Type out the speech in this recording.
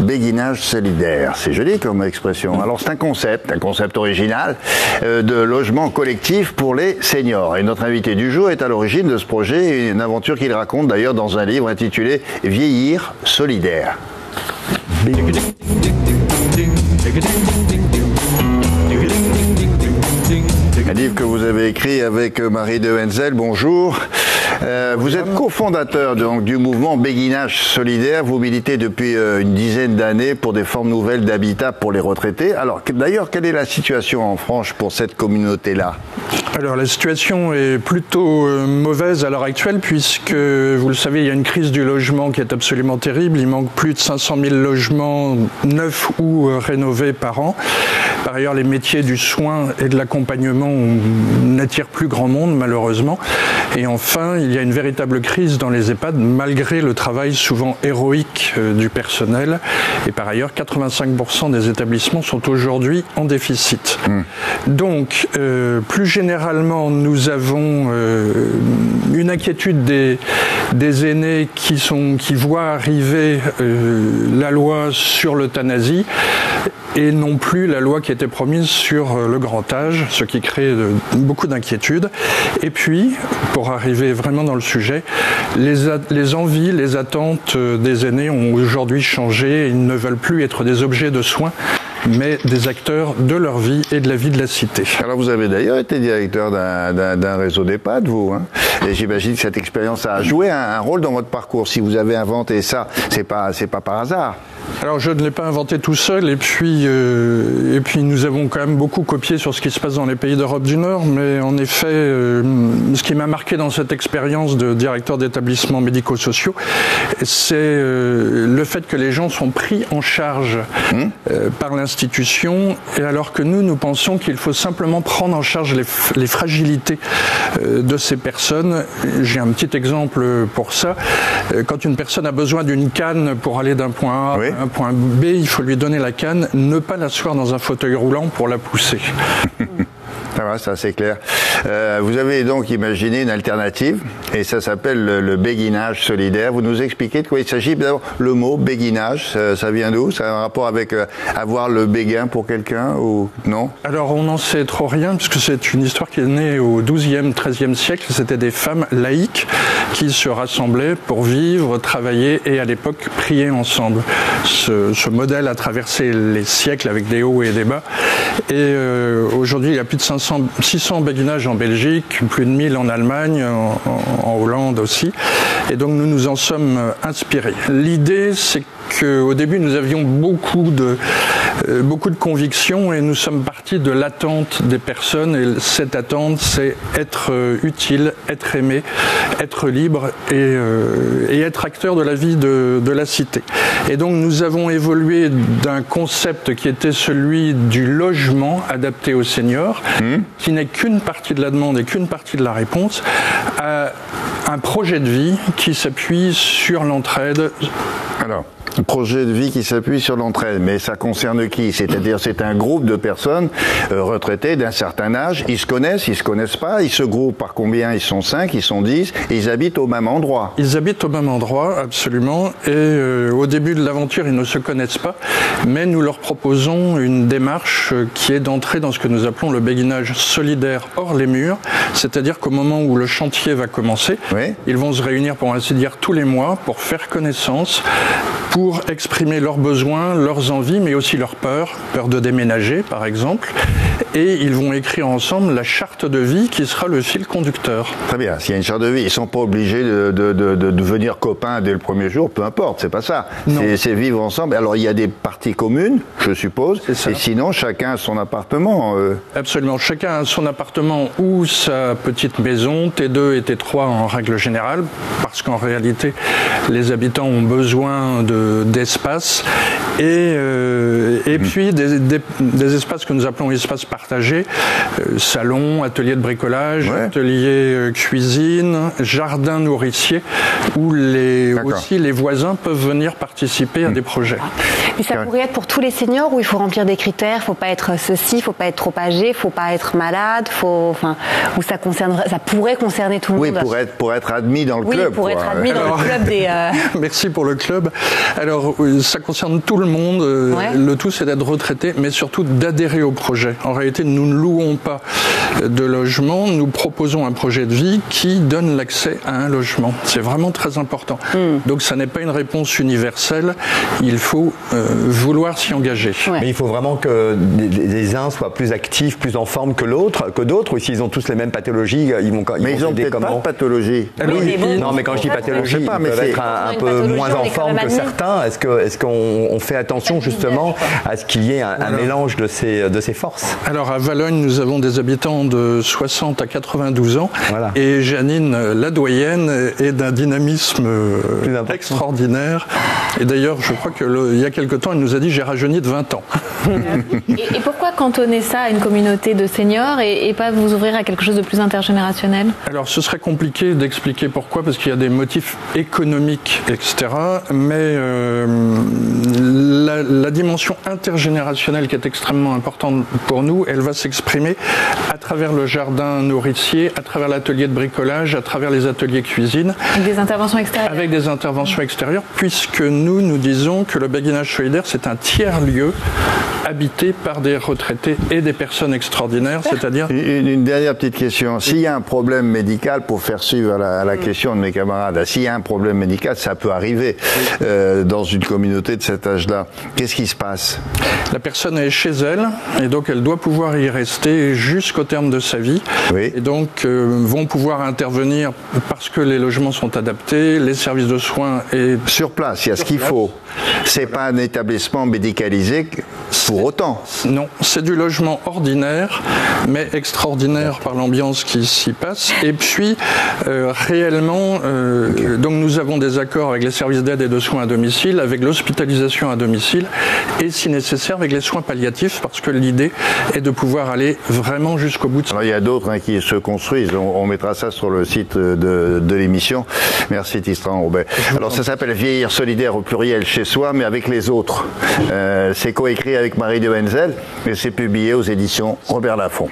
béguinage solidaire. C'est joli comme expression. Alors c'est un concept original de logement collectif pour les seniors. Et notre invité du jour est à l'origine de ce projet, une aventure qu'il raconte d'ailleurs dans un livre intitulé Vieillir solidaire. Un livre que vous avez écrit avec Marie de Henzel. Bonjour. Vous êtes cofondateur du mouvement Béguinage solidaire. Vous militez depuis une dizaine d'années pour des formes nouvelles d'habitat pour les retraités. Alors d'ailleurs, quelle est la situation en France pour cette communauté-là? Alors la situation est plutôt mauvaise à l'heure actuelle puisque, vous le savez, il y a une crise du logement qui est absolument terrible. Il manque plus de 500 000 logements neufs ou rénovés par an. Par ailleurs, les métiers du soin et de l'accompagnement n'attirent plus grand monde, malheureusement. Et enfin, il y a une véritable crise dans les EHPAD, malgré le travail souvent héroïque du personnel. Et par ailleurs, 85% des établissements sont aujourd'hui en déficit. Donc, plus généralement, nous avons une inquiétude des aînés qui voient arriver la loi sur l'euthanasie et non plus la loi qui était promise sur le grand âge, ce qui crée beaucoup d'inquiétudes. Et puis, pour arriver vraiment dans le sujet, les envies, les attentes des aînés ont aujourd'hui changé. Ils ne veulent plus être des objets de soins, mais des acteurs de leur vie et de la vie de la cité. Alors vous avez d'ailleurs été directeur d'un réseau d'EHPAD, vous, hein, et j'imagine que cette expérience a joué un rôle dans votre parcours. Si vous avez inventé ça, c'est pas par hasard. Alors je ne l'ai pas inventé tout seul, et puis nous avons quand même beaucoup copié sur ce qui se passe dans les pays d'Europe du Nord, mais en effet, ce qui m'a marqué dans cette expérience de directeur d'établissements médico-sociaux, c'est le fait que les gens sont pris en charge par l'institution, et alors que nous pensons qu'il faut simplement prendre en charge les fragilités de ces personnes. J'ai un petit exemple pour ça. Quand une personne a besoin d'une canne pour aller d'un point A à un point B, il faut lui donner la canne, ne pas l'asseoir dans un fauteuil roulant pour la pousser. Ça va, ça c'est clair. Vous avez donc imaginé une alternative, et ça s'appelle le béguinage solidaire. Vous nous expliquez de quoi il s'agit? D'abord, le mot béguinage, ça vient d'où? Ça a un rapport avec avoir le béguin pour quelqu'un ou non? Alors on n'en sait trop rien, puisque c'est une histoire qui est née au XIIe, XIIIe siècle. C'était des femmes laïques qui se rassemblaient pour vivre, travailler et à l'époque prier ensemble. Ce modèle a traversé les siècles avec des hauts et des bas. Et aujourd'hui, il y a plus de 600 béguinages en Belgique, plus de 1000 en Allemagne, en Hollande aussi. Et donc nous nous en sommes inspirés. L'idée, c'est qu'au début, nous avions beaucoup de convictions, et nous sommes partis de l'attente des personnes. Et cette attente, c'est être utile, être aimé, être libre et être acteur de la vie de la cité. Et donc nous avons évolué d'un concept qui était celui du logement adapté aux seniors, qui n'est qu'une partie de la demande et qu'une partie de la réponse, à un projet de vie qui s'appuie sur l'entraide. Alors, un projet de vie qui s'appuie sur l'entraide, mais ça concerne qui? C'est-à-dire, c'est un groupe de personnes retraitées d'un certain âge. Ils se connaissent pas, ils se groupent par combien? Ils sont 5, ils sont 10, et ils habitent au même endroit. Ils habitent au même endroit, absolument, et au début de l'aventure, ils ne se connaissent pas, mais nous leur proposons une démarche qui est d'entrer dans ce que nous appelons le béguinage solidaire hors les murs, c'est-à-dire qu'au moment où le chantier va commencer, ils vont se réunir, pour ainsi dire, tous les mois pour faire connaissance, pour exprimer leurs besoins, leurs envies, mais aussi leurs peurs de déménager par exemple, et ils vont écrire ensemble la charte de vie qui sera le fil conducteur. Très bien, s'il y a une charte de vie, ils ne sont pas obligés de devenir copains dès le premier jour, peu importe, c'est pas ça. C'est vivre ensemble. Alors il y a des parties communes, je suppose, et sinon chacun a son appartement. Absolument, chacun a son appartement ou sa petite maison, T2 et T3 en règle générale, parce qu'en réalité les habitants ont besoin d'espace, et puis des espaces que nous appelons espaces partagés, salon, atelier de bricolage, atelier cuisine, jardin nourricier, où aussi les voisins peuvent venir participer à des projets. Mais ça pourrait être pour tous les seniors, où il faut remplir des critères, il ne faut pas être ceci, il ne faut pas être trop âgé, il ne faut pas être malade, où ça pourrait concerner tout le monde. Oui, pour être admis dans le club. Oui, pour être admis dans le club des... Merci pour le club. Alors, ça concerne tout le monde. Le tout, c'est d'être retraité, mais surtout d'adhérer au projet. En réalité, nous ne louons pas de logement, nous proposons un projet de vie qui donne l'accès à un logement. C'est vraiment très important. Donc, ça n'est pas une réponse universelle. Il faut vouloir s'y engager. Mais il faut vraiment que les uns soient plus actifs, plus en forme que d'autres, ou s'ils ont tous les mêmes pathologies, ils vont mais ils ont peut-être pas de pathologie. Non, mais quand je dis pathologie, ils peuvent être un peu moins en forme que certains. Est-ce qu'on fait attention justement à ce qu'il y ait un mélange de ces forces? Alors à Valognes, nous avons des habitants de 60 à 92 ans. Et Janine, la doyenne, est d'un dynamisme extraordinaire. Et d'ailleurs, je crois qu'il y a quelque temps, elle nous a dit « j'ai rajeuni de 20 ans ». Et pourquoi cantonner ça à une communauté de seniors et pas vous ouvrir à quelque chose de plus intergénérationnel? Alors ce serait compliqué d'expliquer pourquoi, parce qu'il y a des motifs économiques, etc. Mais la dimension intergénérationnelle qui est extrêmement importante pour nous, elle va s'exprimer à travers le jardin nourricier, à travers l'atelier de bricolage, à travers les ateliers cuisine. Avec des interventions extérieures. Avec des interventions extérieures, puisque nous disons que le béguinage solidaire, c'est un tiers-lieu habité par des retraités et des personnes extraordinaires, c'est-à-dire... Une dernière petite question. S'il y a un problème médical, pour faire suivre à la question de mes camarades, s'il y a un problème médical, ça peut arriver dans une communauté de cet âge-là. Qu'est-ce qui se passe? La personne est chez elle, et donc elle doit pouvoir y rester jusqu'au terme de sa vie. Et donc vont pouvoir intervenir parce que les logements sont adaptés, les services de soins... et sur place, il y a ce qu'il faut. C'est pas un établissement médicalisé pour autant. Non, c'est du logement ordinaire, mais extraordinaire par l'ambiance qui s'y passe. Et puis, réellement, donc nous avons des accords avec les services d'aide et de soins à domicile, avec l'hospitalisation à domicile, et si nécessaire, avec les soins palliatifs, parce que l'idée est de pouvoir aller vraiment jusqu'au bout de ça. Alors, il y a d'autres qui se construisent. On mettra ça sur le site de l'émission. Merci Tristan Robet. Alors, ça s'appelle Vieillir solidaire au pluriel chez soi, mais avec les autres. C'est coécrit avec Marie de Wenzel et c'est publié aux éditions Robert Laffont.